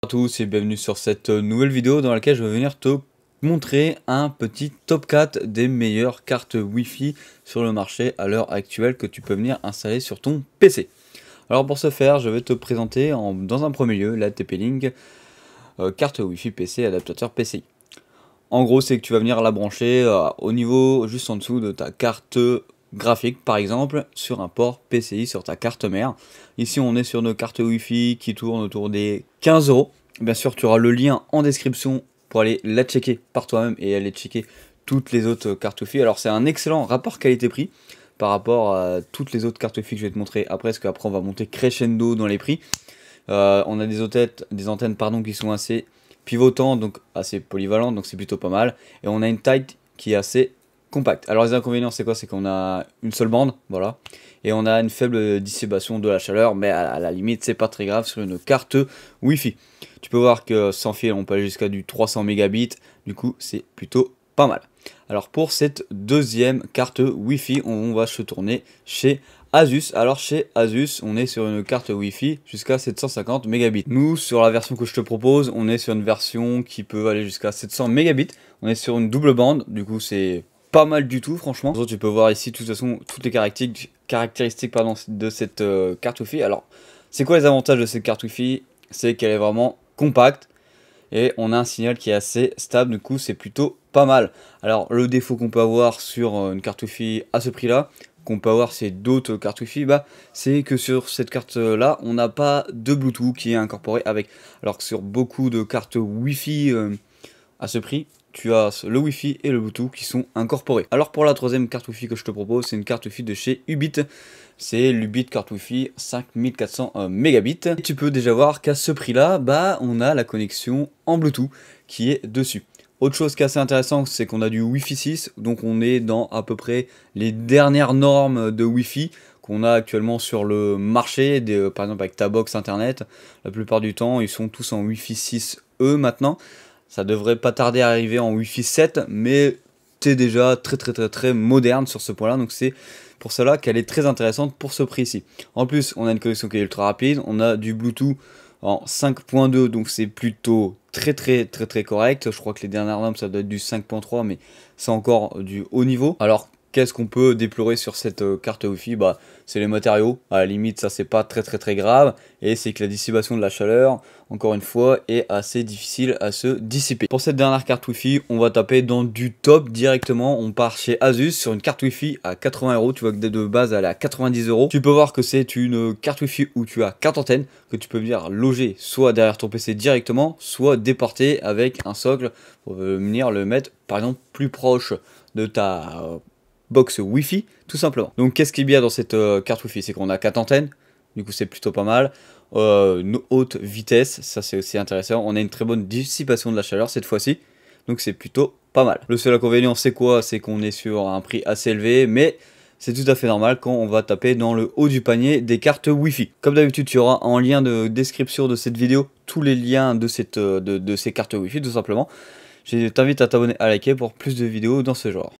À tous et bienvenue sur cette nouvelle vidéo dans laquelle je vais venir te montrer un petit top 4 des meilleures cartes Wi-Fi sur le marché à l'heure actuelle que tu peux venir installer sur ton PC. Alors pour ce faire, je vais te présenter dans un premier lieu la TP-Link carte Wi-Fi PC adaptateur PCI. En gros, c'est que tu vas venir la brancher au niveau juste en dessous de ta carte graphique, par exemple, sur un port PCI sur ta carte mère. Ici, on est sur nos cartes Wi-Fi qui tournent autour des 15 €. Bien sûr, tu auras le lien en description pour aller la checker par toi-même et aller checker toutes les autres cartes Wi-Fi. Alors, c'est un excellent rapport qualité-prix par rapport à toutes les autres cartes Wi-Fi que je vais te montrer après, parce qu'après, on va monter crescendo dans les prix. On a des antennes qui sont assez pivotantes, donc assez polyvalentes, donc c'est plutôt pas mal. Et on a une taille qui est assez compacte. Alors les inconvénients, c'est quoi? C'est qu'on a une seule bande, voilà. Et on a une faible dissipation de la chaleur, mais à la limite, c'est pas très grave sur une carte Wi-Fi. Tu peux voir que sans fil, on peut aller jusqu'à du 300 mégabits, du coup, c'est plutôt pas mal. Alors pour cette deuxième carte Wi-Fi, on va se tourner chez Asus. Alors chez Asus, on est sur une carte Wi-Fi jusqu'à 750 mégabits. Nous, sur la version que je te propose, on est sur une version qui peut aller jusqu'à 700 mégabits. On est sur une double bande, du coup c'est pas mal du tout franchement. Tu peux voir ici de toute façon toutes les caractéristiques de cette carte Wi-Fi. Alors c'est quoi les avantages de cette carte Wi-Fi? C'est qu'elle est vraiment compacte et on a un signal qui est assez stable, du coup c'est plutôt pas mal. Alors le défaut qu'on peut avoir sur une carte Wi-Fi à ce prix là, qu'on peut avoir c'est d'autres cartes Wi-Fi, c'est que sur cette carte là on n'a pas de Bluetooth qui est incorporé avec. Alors que sur beaucoup de cartes Wi-Fi à ce prix, tu as le Wi-Fi et le Bluetooth qui sont incorporés. Alors pour la troisième carte Wi-Fi que je te propose, c'est une carte Wi-Fi de chez Ubit. C'est l'Ubit carte Wi-Fi 5400 mégabits. Et tu peux déjà voir qu'à ce prix là, on a la connexion en Bluetooth qui est dessus. Autre chose qui est assez intéressant, c'est qu'on a du Wi-Fi 6, donc on est dans à peu près les dernières normes de Wi-Fi qu'on a actuellement sur le marché, par exemple avec ta box internet. La plupart du temps, ils sont tous en Wi-Fi 6E maintenant. Ça devrait pas tarder à arriver en Wi-Fi 7, mais c'est déjà très moderne sur ce point-là, donc c'est pour cela qu'elle est très intéressante pour ce prix-ci. En plus, on a une connexion qui est ultra rapide, on a du Bluetooth en 5.2, donc c'est plutôt très correct. Je crois que les dernières normes ça doit être du 5.3, mais c'est encore du haut niveau. Alors qu'est-ce qu'on peut déplorer sur cette carte Wi-Fi? C'est les matériaux, à la limite ça c'est pas très grave, et c'est que la dissipation de la chaleur, encore une fois, est assez difficile à se dissiper. Pour cette dernière carte Wi-Fi, on va taper dans du top directement. On part chez Asus sur une carte Wi-Fi à 80 €. Tu vois que de base elle est à 90 €. Tu peux voir que c'est une carte Wi-Fi où tu as 4 antennes que tu peux venir loger soit derrière ton PC directement, soit déporter avec un socle pour venir le mettre par exemple plus proche de ta box Wi-Fi tout simplement. Donc qu'est-ce qu'il y a dans cette carte Wi-Fi? C'est qu'on a 4 antennes, du coup c'est plutôt pas mal. Une haute vitesse, ça c'est aussi intéressant. On a une très bonne dissipation de la chaleur cette fois-ci, donc c'est plutôt pas mal. Le seul inconvénient c'est quoi? C'est qu'on est sur un prix assez élevé, mais c'est tout à fait normal quand on va taper dans le haut du panier des cartes Wi-Fi. Comme d'habitude, tu auras en lien de description de cette vidéo tous les liens de ces cartes Wi-Fi tout simplement. Je t'invite à t'abonner, à liker pour plus de vidéos dans ce genre.